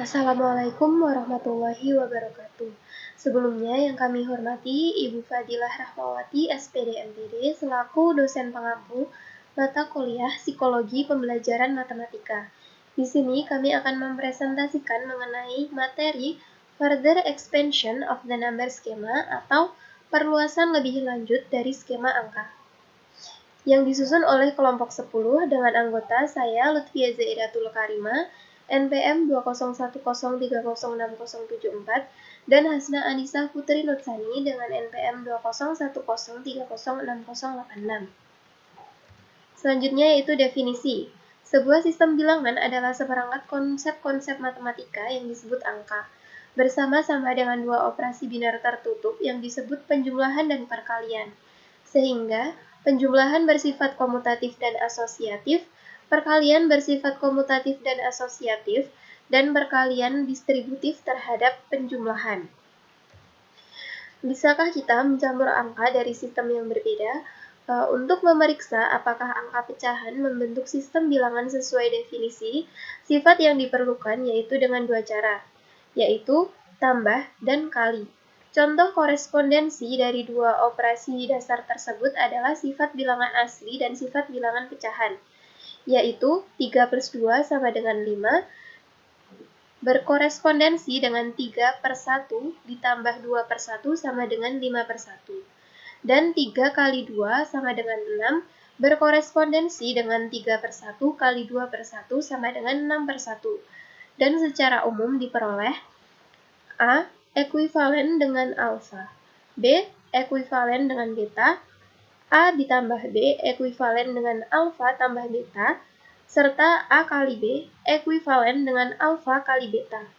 Assalamualaikum warahmatullahi wabarakatuh. Sebelumnya yang kami hormati Ibu Fadilah Rahmawati, SPD MPD, selaku dosen pengampu mata kuliah Psikologi Pembelajaran Matematika. Di sini kami akan mempresentasikan mengenai materi Further Expansion of the Number Schema atau perluasan lebih lanjut dari skema angka, yang disusun oleh kelompok 10 dengan anggota saya Lutfia Zaidatul Karima, NPM 20103060074, dan Hasna Anissa Putri Nursani dengan NPM 20103060086. Selanjutnya yaitu definisi. Sebuah sistem bilangan adalah seperangkat konsep-konsep matematika yang disebut angka, bersama-sama dengan dua operasi biner tertutup yang disebut penjumlahan dan perkalian. Sehingga penjumlahan bersifat komutatif dan asosiatif, perkalian bersifat komutatif dan asosiatif, dan perkalian distributif terhadap penjumlahan. Bisakah kita mencampur angka dari sistem yang berbeda? Untuk memeriksa apakah angka pecahan membentuk sistem bilangan sesuai definisi, sifat yang diperlukan yaitu dengan dua cara, yaitu tambah dan kali. Contoh korespondensi dari dua operasi dasar tersebut adalah sifat bilangan asli dan sifat bilangan pecahan, yaitu 3+2 sama dengan 5, berkorespondensi dengan 3/1 ditambah 2/1 sama dengan 5/1. Dan 3 kali 2 sama dengan 6, berkorespondensi dengan 3/1 kali 2/1 sama dengan 6/1. Dan secara umum diperoleh A. Ekuivalen dengan alfa, B. Ekuivalen dengan beta, A ditambah B ekuivalen dengan alfa tambah beta, serta A kali B ekuivalen dengan alfa kali beta.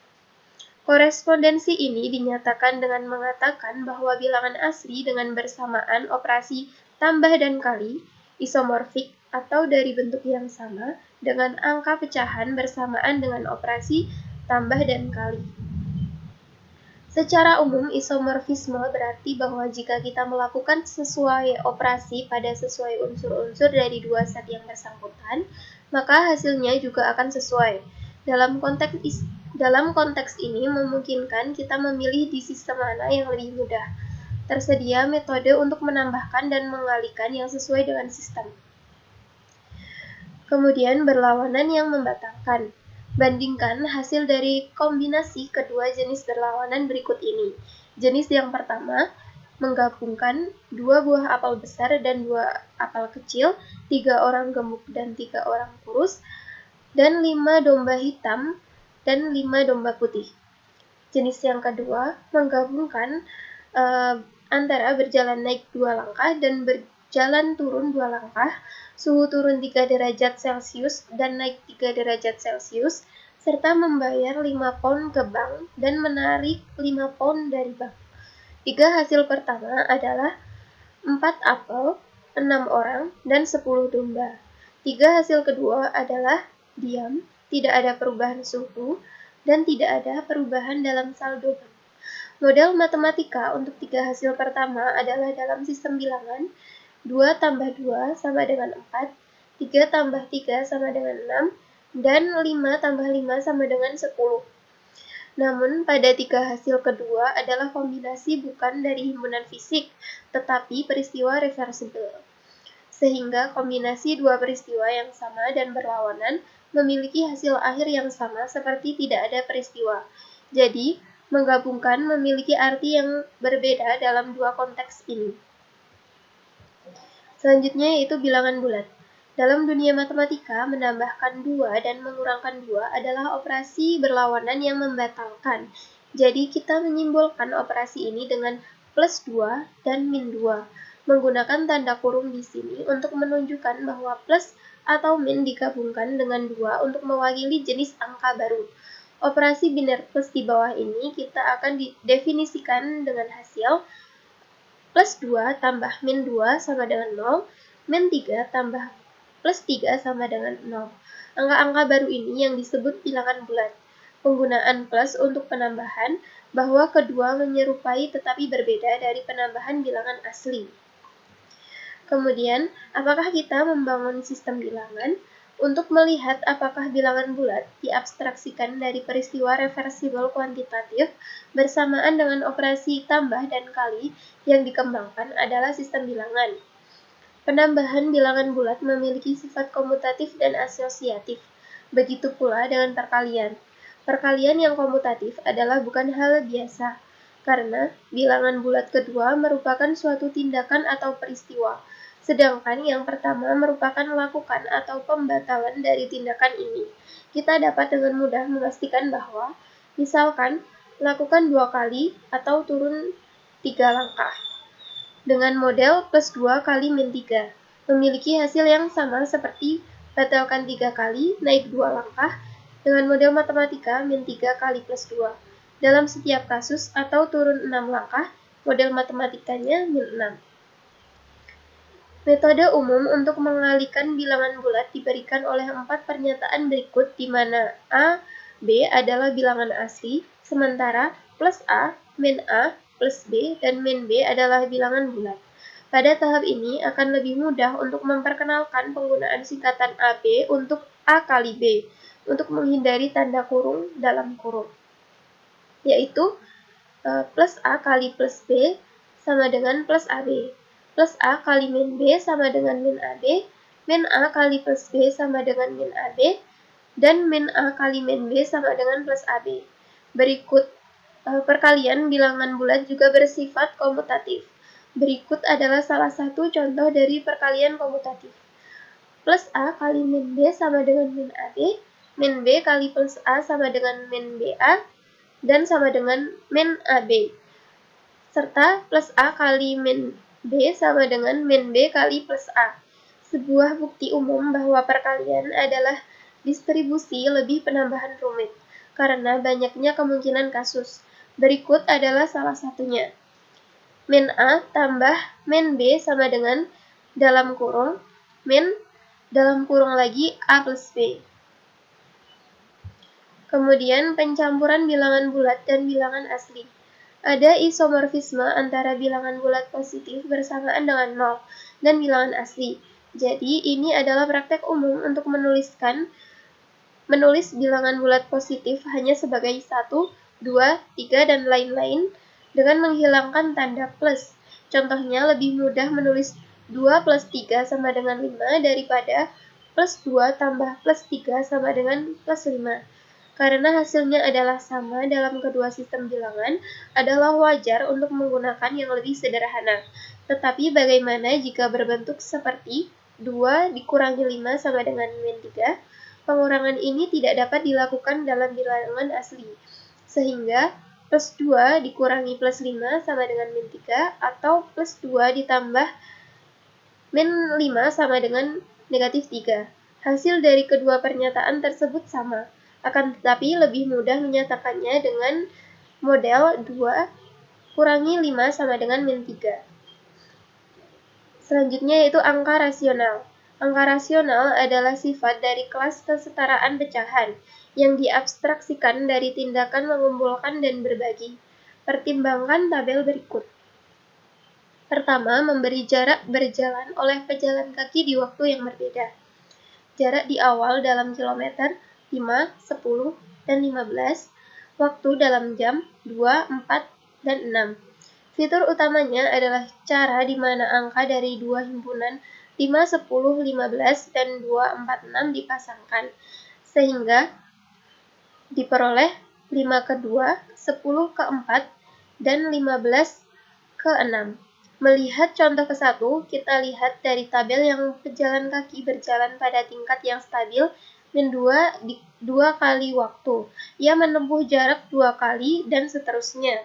Korespondensi ini dinyatakan dengan mengatakan bahwa bilangan asli dengan bersamaan operasi tambah dan kali, isomorfik atau dari bentuk yang sama, dengan angka pecahan bersamaan dengan operasi tambah dan kali. Secara umum, isomorfisme berarti bahwa jika kita melakukan sesuai operasi pada sesuai unsur-unsur dari dua set yang bersangkutan, maka hasilnya juga akan sesuai. Dalam konteks ini memungkinkan kita memilih di sistem mana yang lebih mudah. Tersedia metode untuk menambahkan dan mengalikan yang sesuai dengan sistem. Kemudian berlawanan yang membatalkan. Bandingkan hasil dari kombinasi kedua jenis berlawanan berikut ini. Jenis yang pertama, menggabungkan 2 buah apel besar dan 2 apel kecil, 3 orang gemuk dan 3 orang kurus, dan 5 domba hitam dan 5 domba putih. Jenis yang kedua, menggabungkan antara berjalan naik 2 langkah dan berjalan turun 2 langkah, suhu turun 3 derajat Celcius dan naik 3 derajat Celcius, serta membayar 5 pound ke bank dan menarik 5 pound dari bank. 3 hasil pertama adalah 4 apel, 6 orang, dan 10 domba. 3 hasil kedua adalah diam, tidak ada perubahan suhu, dan tidak ada perubahan dalam saldo bank. Model matematika untuk 3 hasil pertama adalah dalam sistem bilangan 2 tambah 2 sama dengan 4, 3 tambah 3 sama dengan 6, dan 5 tambah 5 sama dengan 10. Namun, pada 3 hasil kedua adalah kombinasi bukan dari himpunan fisik, tetapi peristiwa reversible. Sehingga kombinasi dua peristiwa yang sama dan berlawanan memiliki hasil akhir yang sama seperti tidak ada peristiwa. Jadi, menggabungkan memiliki arti yang berbeda dalam dua konteks ini. Selanjutnya yaitu bilangan bulat. Dalam dunia matematika, menambahkan 2 dan mengurangkan 2 adalah operasi berlawanan yang membatalkan. Jadi kita menyimbolkan operasi ini dengan plus 2 dan min 2. Menggunakan tanda kurung di sini untuk menunjukkan bahwa plus atau min digabungkan dengan 2 untuk mewakili jenis angka baru. Operasi biner plus di bawah ini kita akan didefinisikan dengan hasil plus 2 tambah min 2 sama dengan 0, min 3 tambah plus 3 sama dengan 0. Angka-angka baru ini yang disebut bilangan bulat. Penggunaan plus untuk penambahan bahwa kedua menyerupai tetapi berbeda dari penambahan bilangan asli. Kemudian, apakah kita membangun sistem bilangan? Untuk melihat apakah bilangan bulat diabstraksikan dari peristiwa reversibel kuantitatif bersamaan dengan operasi tambah dan kali yang dikembangkan adalah sistem bilangan. Penambahan bilangan bulat memiliki sifat komutatif dan asosiatif. Begitu pula dengan perkalian. Perkalian yang komutatif adalah bukan hal biasa, karena bilangan bulat kedua merupakan suatu tindakan atau peristiwa, sedangkan yang pertama merupakan lakukan atau pembatalan dari tindakan ini. Kita dapat dengan mudah memastikan bahwa, misalkan, lakukan 2 kali atau turun 3 langkah. Dengan model plus 2 kali min 3, memiliki hasil yang sama seperti batalkan 3 kali, naik 2 langkah, dengan model matematika min 3 kali plus 2. Dalam setiap kasus atau turun 6 langkah, model matematikanya min 6. Metode umum untuk mengalihkan bilangan bulat diberikan oleh 4 pernyataan berikut di mana A, B adalah bilangan asli, sementara plus A, min A, plus B, dan min B adalah bilangan bulat. Pada tahap ini akan lebih mudah untuk memperkenalkan penggunaan singkatan AB untuk A kali B, untuk menghindari tanda kurung dalam kurung, yaitu plus A kali plus B sama dengan plus AB. Plus A kali min B sama dengan min AB, min A kali plus B sama dengan min AB, dan min A kali min B sama dengan plus AB. Berikut perkalian bilangan bulat juga bersifat komutatif. Berikut adalah salah satu contoh dari perkalian komutatif. Plus A kali min B sama dengan min AB, min B kali plus A sama dengan min BA, dan sama dengan min AB. Serta plus A kali min B sama dengan min B kali plus A. Sebuah bukti umum bahwa perkalian adalah distribusi lebih penambahan rumit, karena banyaknya kemungkinan kasus. Berikut adalah salah satunya. Min A tambah min B sama dengan dalam kurung min dalam kurung lagi A plus B. Kemudian pencampuran bilangan bulat dan bilangan asli. Ada isomorfisme antara bilangan bulat positif bersamaan dengan 0 dan bilangan asli. Jadi, ini adalah praktek umum untuk menulis bilangan bulat positif hanya sebagai 1, 2, 3, dan lain-lain dengan menghilangkan tanda plus. Contohnya, lebih mudah menulis 2 plus 3 sama dengan 5 daripada plus 2 tambah plus 3 sama dengan plus 5. Karena hasilnya adalah sama dalam kedua sistem bilangan, adalah wajar untuk menggunakan yang lebih sederhana. Tetapi bagaimana jika berbentuk seperti 2 dikurangi 5 sama dengan min 3? Pengurangan ini tidak dapat dilakukan dalam bilangan asli, sehingga plus 2 dikurangi plus 5 sama dengan min 3, atau plus 2 ditambah min 5 sama dengan negatif 3. Hasil dari kedua pernyataan tersebut sama. Akan tetapi lebih mudah menyatakannya dengan model 2 kurangi 5 sama dengan min 3. Selanjutnya yaitu angka rasional. Angka rasional adalah sifat dari kelas kesetaraan pecahan yang diabstraksikan dari tindakan mengumpulkan dan berbagi. Pertimbangkan tabel berikut. Pertama, memberi jarak berjalan oleh pejalan kaki di waktu yang berbeda. Jarak di awal dalam kilometer 5, 10, dan 15, waktu dalam jam 2, 4, dan 6. Fitur utamanya adalah cara di mana angka dari dua himpunan 5, 10, 15, dan 2, 4, 6 dipasangkan, sehingga diperoleh 5 ke 2, 10 ke 4, dan 15 ke 6. Melihat contoh ke-1, kita lihat dari tabel yang pejalan kaki berjalan pada tingkat yang stabil, min 2 di 2 kali waktu. Ia menempuh jarak 2 kali, dan seterusnya.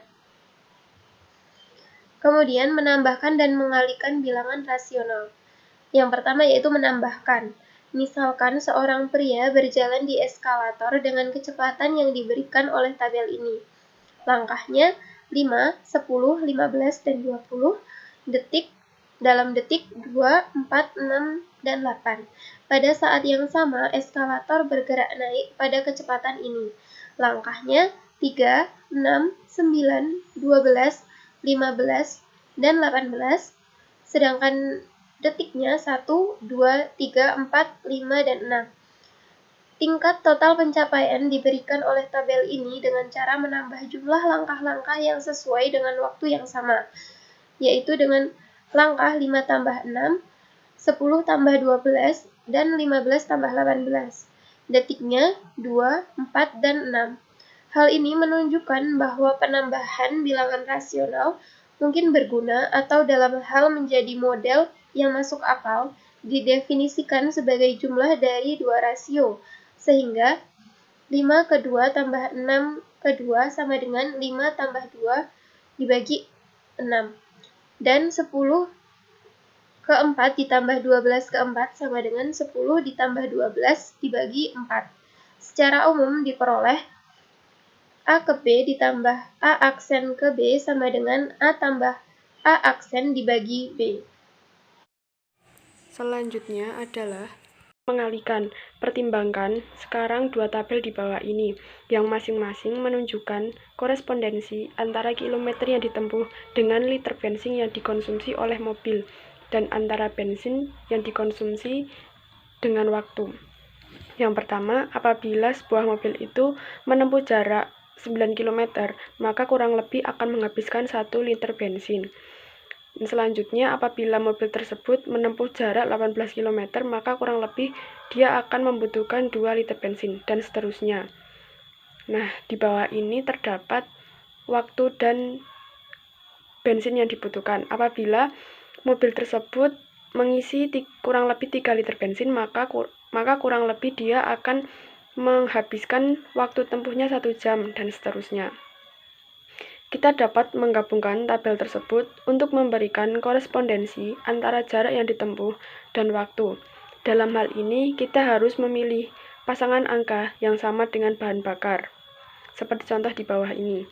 Kemudian menambahkan dan mengalihkan bilangan rasional. Yang pertama yaitu menambahkan. Misalkan seorang pria berjalan di eskalator dengan kecepatan yang diberikan oleh tabel ini. Langkahnya 5, 10, 15, dan 20 detik dalam detik 2, 4, 6, dan 8. Pada saat yang sama, eskalator bergerak naik pada kecepatan ini. Langkahnya 3, 6, 9, 12, 15, dan 18, sedangkan detiknya 1, 2, 3, 4, 5, dan 6. Tingkat total pencapaian diberikan oleh tabel ini dengan cara menambah jumlah langkah-langkah yang sesuai dengan waktu yang sama, yaitu dengan langkah 5 tambah 6, 10 tambah 12, dan 15 tambah 18. Detiknya 2, 4, dan 6. Hal ini menunjukkan bahwa penambahan bilangan rasional mungkin berguna atau dalam hal menjadi model yang masuk akal didefinisikan sebagai jumlah dari dua rasio, sehingga 5 ke 2 tambah 6 ke 2 sama dengan 5 tambah 2 dibagi 6. Dan 10 ke 4 ditambah 12 ke 4 sama dengan 10 ditambah 12 dibagi 4. Secara umum diperoleh A ke B ditambah A aksen ke B sama dengan A tambah A aksen dibagi B. Selanjutnya adalah mengalihkan. Pertimbangkan sekarang dua tabel di bawah ini, yang masing-masing menunjukkan korespondensi antara kilometer yang ditempuh dengan liter bensin yang dikonsumsi oleh mobil, dan antara bensin yang dikonsumsi dengan waktu. Yang pertama, apabila sebuah mobil itu menempuh jarak 9 km, maka kurang lebih akan menghabiskan 1 liter bensin. Selanjutnya, apabila mobil tersebut menempuh jarak 18 km, maka kurang lebih dia akan membutuhkan 2 liter bensin, dan seterusnya. Nah, di bawah ini terdapat waktu dan bensin yang dibutuhkan. Apabila mobil tersebut mengisi kurang lebih 3 liter bensin, maka kurang lebih dia akan menghabiskan waktu tempuhnya 1 jam, dan seterusnya. Kita dapat menggabungkan tabel tersebut untuk memberikan korespondensi antara jarak yang ditempuh dan waktu. Dalam hal ini, kita harus memilih pasangan angka yang sama dengan bahan bakar, seperti contoh di bawah ini.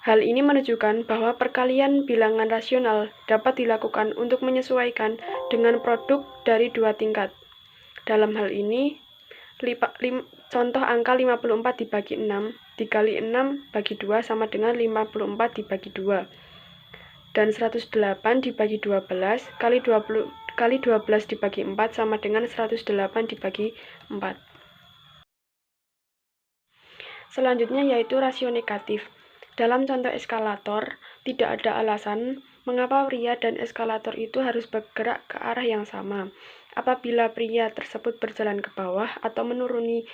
Hal ini menunjukkan bahwa perkalian bilangan rasional dapat dilakukan untuk menyesuaikan dengan produk dari dua tingkat. Dalam hal ini, contoh angka 54 dibagi 6 dikali 6 bagi 2 sama dengan 54 dibagi 2. Dan 108 dibagi 12 kali 12 dibagi 4 sama dengan 108 dibagi 4. Selanjutnya yaitu rasio negatif. Dalam contoh eskalator, tidak ada alasan mengapa pria dan eskalator itu harus bergerak ke arah yang sama. Apabila pria tersebut berjalan ke bawah atau menuruni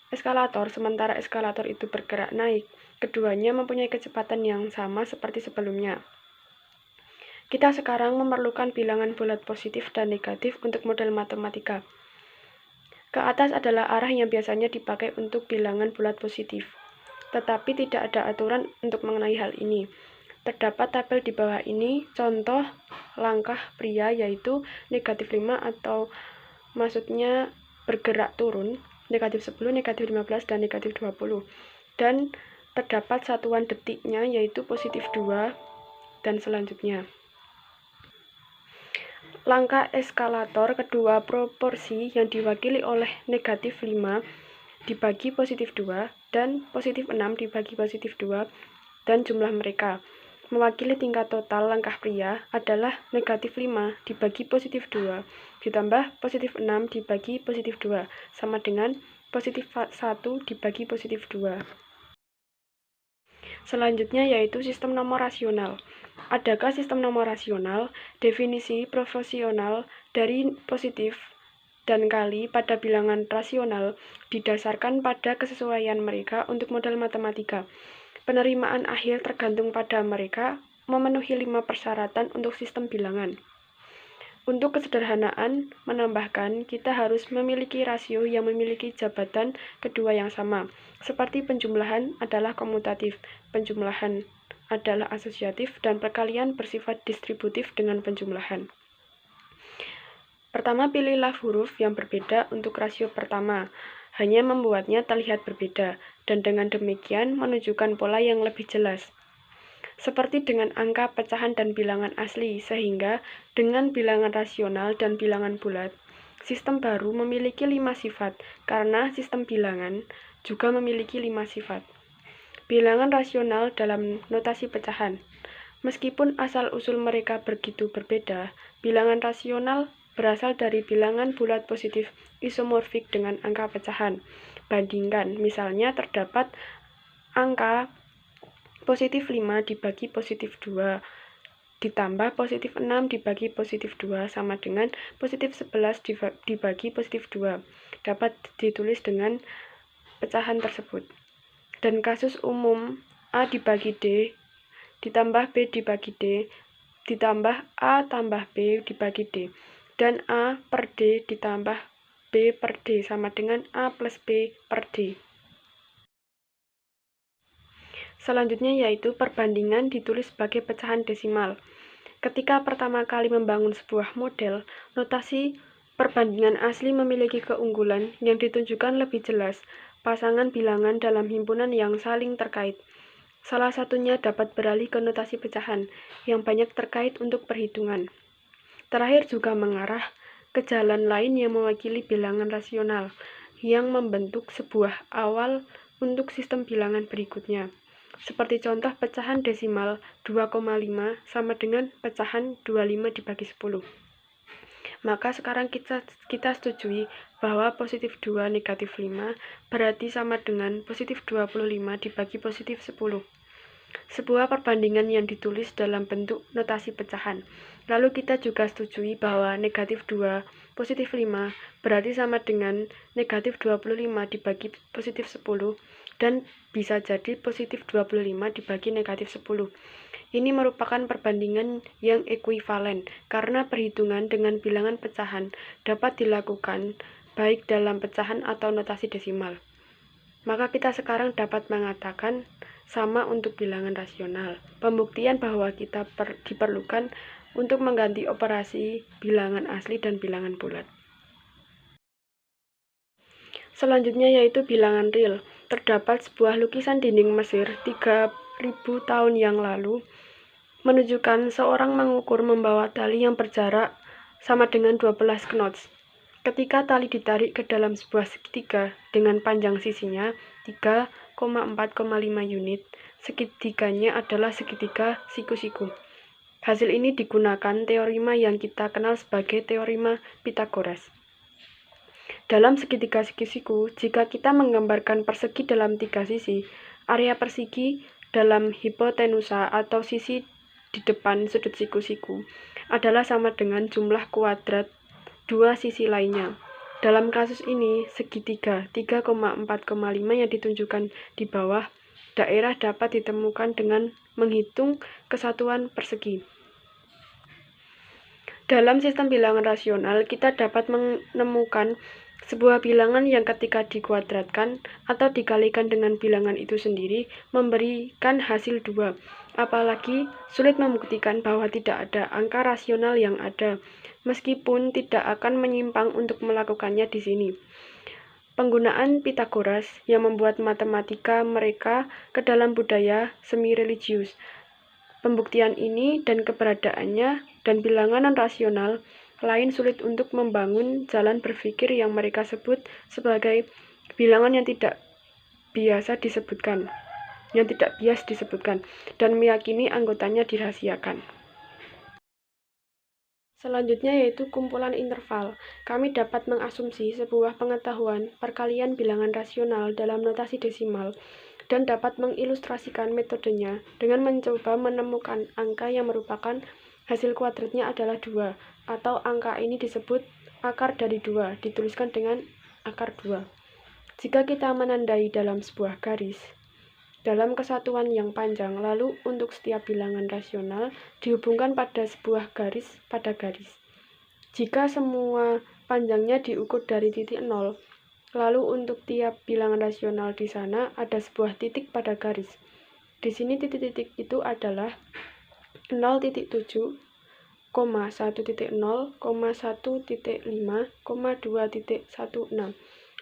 eskalator, sementara eskalator itu bergerak naik, keduanya mempunyai kecepatan yang sama seperti sebelumnya. Kita sekarang memerlukan bilangan bulat positif dan negatif untuk model matematika. Ke atas adalah arah yang biasanya dipakai untuk bilangan bulat positif, tetapi tidak ada aturan untuk mengenai hal ini. Terdapat tabel di bawah ini contoh langkah pria, yaitu negatif 5 atau maksudnya bergerak turun, negatif 10, negatif 15, dan negatif 20. Dan terdapat satuan detiknya yaitu positif 2 dan selanjutnya. Langkah eskalator kedua proporsi yang diwakili oleh negatif 5 dibagi positif 2 dan positif 6 dibagi positif 2 dan jumlah mereka. Mewakili tingkat total langkah pria adalah negatif 5 dibagi positif 2 ditambah positif 6 dibagi positif 2 sama dengan positif 1 dibagi positif 2. Selanjutnya yaitu sistem nomor rasional. Adakah sistem nomor rasional? Definisi proporsional dari positif dan kali pada bilangan rasional didasarkan pada kesesuaian mereka untuk model matematika. Penerimaan akhir tergantung pada mereka memenuhi 5 persyaratan untuk sistem bilangan. Untuk kesederhanaan menambahkan, kita harus memiliki rasio yang memiliki jabatan kedua yang sama. Seperti penjumlahan adalah komutatif, penjumlahan adalah asosiatif, dan perkalian bersifat distributif dengan penjumlahan. Pertama, pilihlah huruf yang berbeda untuk rasio pertama. Hanya membuatnya terlihat berbeda, dan dengan demikian menunjukkan pola yang lebih jelas. Seperti dengan angka pecahan dan bilangan asli, sehingga dengan bilangan rasional dan bilangan bulat, sistem baru memiliki 5 sifat, karena sistem bilangan juga memiliki 5 sifat. Bilangan rasional dalam notasi pecahan. Meskipun asal-usul mereka begitu berbeda, bilangan rasional berasal dari bilangan bulat positif isomorfik dengan angka pecahan. Bandingkan, misalnya terdapat angka positif 5 dibagi positif 2 ditambah positif 6 dibagi positif 2 sama dengan positif 11 dibagi positif 2. Dapat ditulis dengan pecahan tersebut. Dan kasus umum A dibagi D ditambah B dibagi D ditambah A tambah B dibagi D. Dan A per D ditambah B per D sama dengan A plus B per D. Selanjutnya yaitu perbandingan ditulis sebagai pecahan desimal. Ketika pertama kali membangun sebuah model, notasi perbandingan asli memiliki keunggulan yang ditunjukkan lebih jelas pasangan bilangan dalam himpunan yang saling terkait. Salah satunya dapat beralih ke notasi pecahan yang banyak terkait untuk perhitungan. Terakhir juga mengarah ke jalan lain yang mewakili bilangan rasional yang membentuk sebuah awal untuk sistem bilangan berikutnya. Seperti contoh pecahan desimal 2,5 sama dengan pecahan 25 dibagi 10. Maka sekarang kita setujui bahwa positif 2 negatif 5 berarti sama dengan positif 25 dibagi positif 10. Sebuah perbandingan yang ditulis dalam bentuk notasi pecahan. Lalu kita juga setujui bahwa negatif 2 positif 5 berarti sama dengan negatif 25 dibagi positif 10 dan bisa jadi positif 25 dibagi negatif 10. Ini merupakan perbandingan yang ekuivalen karena perhitungan dengan bilangan pecahan dapat dilakukan baik dalam pecahan atau notasi desimal. Maka kita sekarang dapat mengatakan sama untuk bilangan rasional. Pembuktian bahwa kita diperlukan untuk mengganti operasi bilangan asli dan bilangan bulat. Selanjutnya yaitu bilangan real. Terdapat sebuah lukisan dinding Mesir 3000 tahun yang lalu menunjukkan seorang mengukur membawa tali yang berjarak sama dengan 12 knots. Ketika tali ditarik ke dalam sebuah segitiga dengan panjang sisinya 3,4,5 unit, segitiganya adalah segitiga siku-siku. Hasil ini digunakan teorema yang kita kenal sebagai teorema Pythagoras. Dalam segitiga siku-siku, jika kita menggambarkan persegi dalam 3 sisi, area persegi dalam hipotenusa atau sisi di depan sudut siku-siku adalah sama dengan jumlah kuadrat 2 sisi lainnya. Dalam kasus ini, segitiga 3,4,5 yang ditunjukkan di bawah daerah dapat ditemukan dengan menghitung kesatuan persegi. Dalam sistem bilangan rasional, kita dapat menemukan sebuah bilangan yang ketika dikuadratkan atau dikalikan dengan bilangan itu sendiri memberikan hasil 2. Apalagi sulit membuktikan bahwa tidak ada angka rasional yang ada, meskipun tidak akan menyimpang untuk melakukannya di sini. Penggunaan Pythagoras yang membuat matematika mereka ke dalam budaya semi-religius. Pembuktian ini dan keberadaannya dan bilangan non-rasional lain sulit untuk membangun jalan berpikir yang mereka sebut sebagai bilangan yang tidak bias disebutkan, dan meyakini anggotanya dirahasiakan. Selanjutnya yaitu kumpulan interval. Kami dapat mengasumsi sebuah pengetahuan perkalian bilangan rasional dalam notasi desimal dan dapat mengilustrasikan metodenya dengan mencoba menemukan angka yang merupakan hasil kuadratnya adalah 2, atau angka ini disebut akar dari 2, dituliskan dengan akar 2. Jika kita menandai dalam sebuah garis, dalam kesatuan yang panjang, lalu untuk setiap bilangan rasional dihubungkan pada sebuah garis pada garis. Jika semua panjangnya diukur dari titik 0, lalu untuk tiap bilangan rasional di sana ada sebuah titik pada garis. Di sini titik-titik itu adalah 0.7, 1.0, 1.5, 2.16.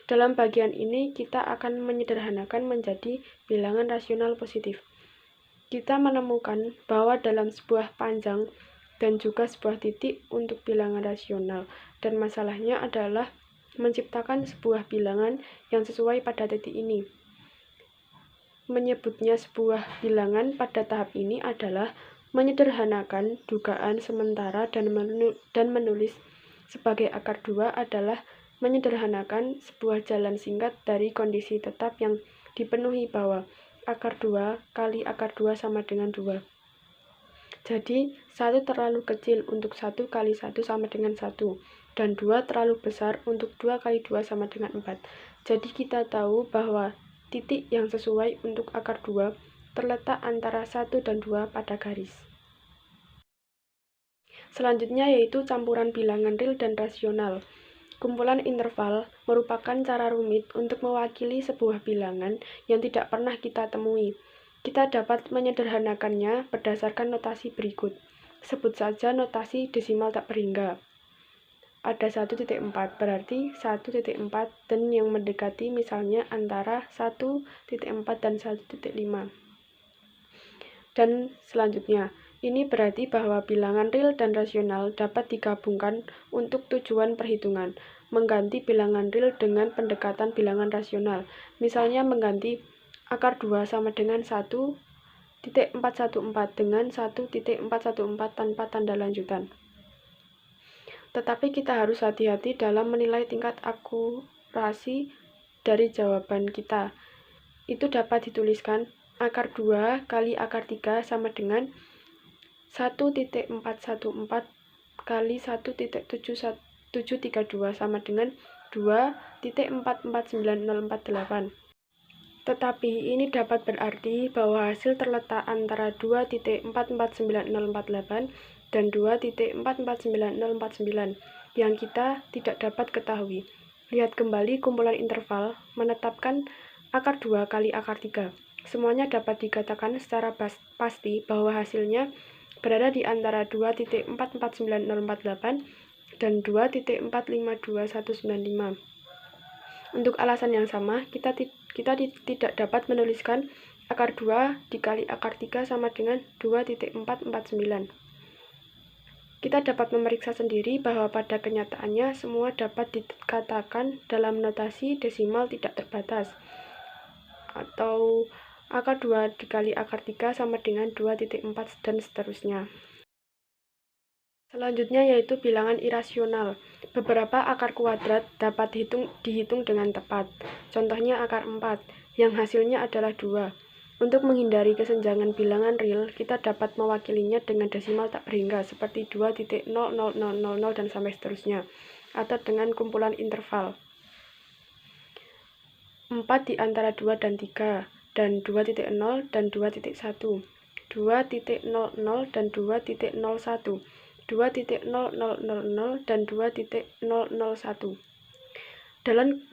Dalam bagian ini kita akan menyederhanakan menjadi bilangan rasional positif. Kita menemukan bahwa dalam sebuah panjang dan juga sebuah titik untuk bilangan rasional, dan masalahnya adalah menciptakan sebuah bilangan yang sesuai pada titik ini. Menyebutnya sebuah bilangan pada tahap ini adalah menyederhanakan dugaan sementara dan menulis sebagai akar 2 adalah menyederhanakan sebuah jalan singkat dari kondisi tetap yang dipenuhi bahwa akar 2 kali akar 2 sama dengan 2. Jadi, 1 terlalu kecil untuk 1 kali 1 sama dengan 1, dan 2 terlalu besar untuk 2 kali 2 sama dengan 4. Jadi, kita tahu bahwa titik yang sesuai untuk akar 2 terletak antara 1 dan 2 pada garis. Selanjutnya yaitu campuran bilangan real dan rasional. Kumpulan interval merupakan cara rumit untuk mewakili sebuah bilangan yang tidak pernah kita temui. Kita dapat menyederhanakannya berdasarkan notasi berikut. Sebut saja notasi desimal tak berhingga. Ada 1.4, berarti 1.4 dan yang mendekati misalnya antara 1.4 dan 1.5. Dan selanjutnya, ini berarti bahwa bilangan real dan rasional dapat digabungkan untuk tujuan perhitungan, mengganti bilangan real dengan pendekatan bilangan rasional. Misalnya mengganti akar 2 sama dengan 1.414 dengan 1.414 tanpa tanda lanjutan. Tetapi kita harus hati-hati dalam menilai tingkat akurasi dari jawaban kita. Itu dapat dituliskan akar 2 kali akar 3 sama dengan 1.414 kali 1.7732 sama dengan 2.449048. Tetapi ini dapat berarti bahwa hasil terletak antara 2.449048 dan 2.449049 yang kita tidak dapat ketahui. Lihat kembali kumpulan interval menetapkan akar 2 kali akar 3. Semuanya dapat dikatakan secara pasti bahwa hasilnya berada di antara 2.449048 dan 2.452195. Untuk alasan yang sama, kita tidak dapat menuliskan akar 2 dikali akar 3 sama dengan 2.449. Kita dapat memeriksa sendiri bahwa pada kenyataannya semua dapat dikatakan dalam notasi desimal tidak terbatas, atau akar 2 dikali akar 3 sama dengan 2.4 dan seterusnya. Selanjutnya yaitu bilangan irasional. Beberapa akar kuadrat dapat dihitung dengan tepat. Contohnya akar 4, yang hasilnya adalah 2. Untuk menghindari kesenjangan bilangan real, kita dapat mewakilinya dengan desimal tak berhingga seperti 2.00000 dan sampai seterusnya, atau dengan kumpulan interval 4 di antara 2 dan 3, dan 2.0 dan 2.1, 2.00 dan 2.01, 2.0000 dan 2.001.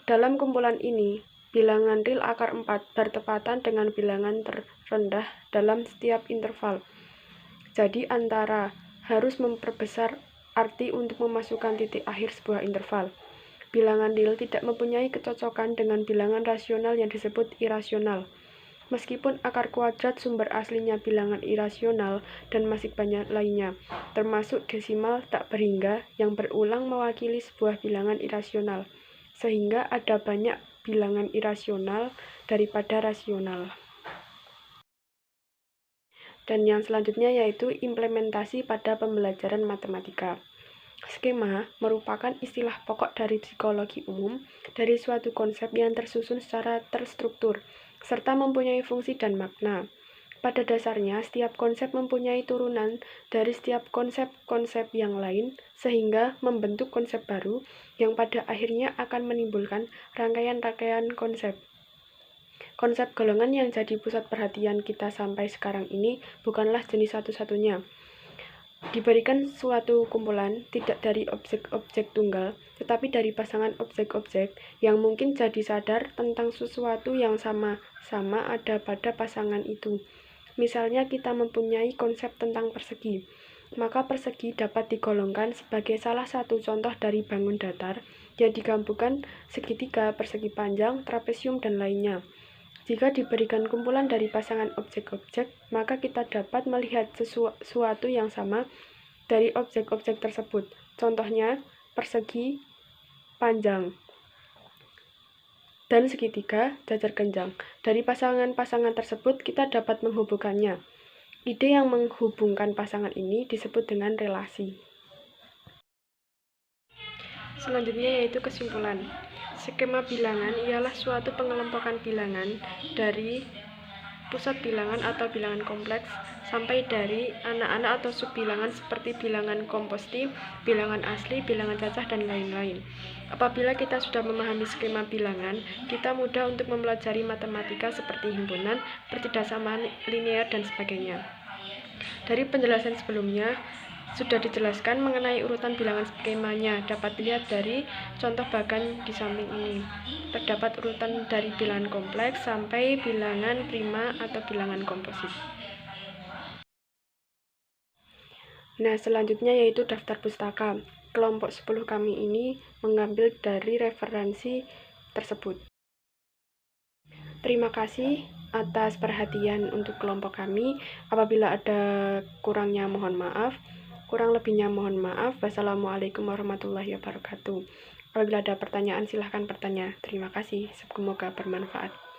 Dalam kumpulan ini, bilangan real akar 4 bertepatan dengan bilangan terendah dalam setiap interval. Jadi antara harus memperbesar arti untuk memasukkan titik akhir sebuah interval. Bilangan real tidak mempunyai kecocokan dengan bilangan rasional yang disebut irasional. Meskipun akar kuadrat sumber aslinya bilangan irasional dan masih banyak lainnya, termasuk desimal tak berhingga yang berulang mewakili sebuah bilangan irasional, sehingga ada banyak bilangan irasional daripada rasional. Dan yang selanjutnya yaitu implementasi pada pembelajaran matematika. Skema merupakan istilah pokok dari psikologi umum dari suatu konsep yang tersusun secara terstruktur, serta mempunyai fungsi dan makna. Pada dasarnya, setiap konsep mempunyai turunan dari setiap konsep-konsep yang lain, sehingga membentuk konsep baru yang pada akhirnya akan menimbulkan rangkaian-rangkaian konsep. Konsep golongan yang jadi pusat perhatian kita sampai sekarang ini bukanlah jenis satu-satunya. Diberikan suatu kumpulan tidak dari objek-objek tunggal, tetapi dari pasangan objek-objek yang mungkin jadi sadar tentang sesuatu yang sama-sama ada pada pasangan itu. Misalnya kita mempunyai konsep tentang persegi, maka persegi dapat digolongkan sebagai salah satu contoh dari bangun datar yang digabungkan segitiga, persegi panjang, trapesium, dan lainnya. Jika diberikan kumpulan dari pasangan objek-objek, maka kita dapat melihat sesuatu yang sama dari objek-objek tersebut. Contohnya, persegi panjang dan segitiga jajar kenjang. Dari pasangan-pasangan tersebut, kita dapat menghubungkannya. Ide yang menghubungkan pasangan ini disebut dengan relasi. Selanjutnya yaitu kesimpulan. Skema bilangan ialah suatu pengelompokan bilangan dari pusat bilangan atau bilangan kompleks sampai dari anak-anak atau subbilangan seperti bilangan kompositi, bilangan asli, bilangan cacah, dan lain-lain. Apabila kita sudah memahami skema bilangan, kita mudah untuk mempelajari matematika seperti himpunan, pertidasamaan linear, dan sebagainya. Dari penjelasan sebelumnya, sudah dijelaskan mengenai urutan bilangan skemanya. Dapat dilihat dari contoh bagan di samping ini. Terdapat urutan dari bilangan kompleks sampai bilangan prima atau bilangan komposit. Nah, selanjutnya yaitu daftar pustaka. Kelompok 10 kami ini mengambil dari referensi tersebut. Terima kasih atas perhatian untuk kelompok kami. Apabila ada kurangnya mohon maaf. Kurang lebihnya mohon maaf. Wassalamualaikum warahmatullahi wabarakatuh. Apabila ada pertanyaan silahkan bertanya. Terima kasih. Semoga bermanfaat.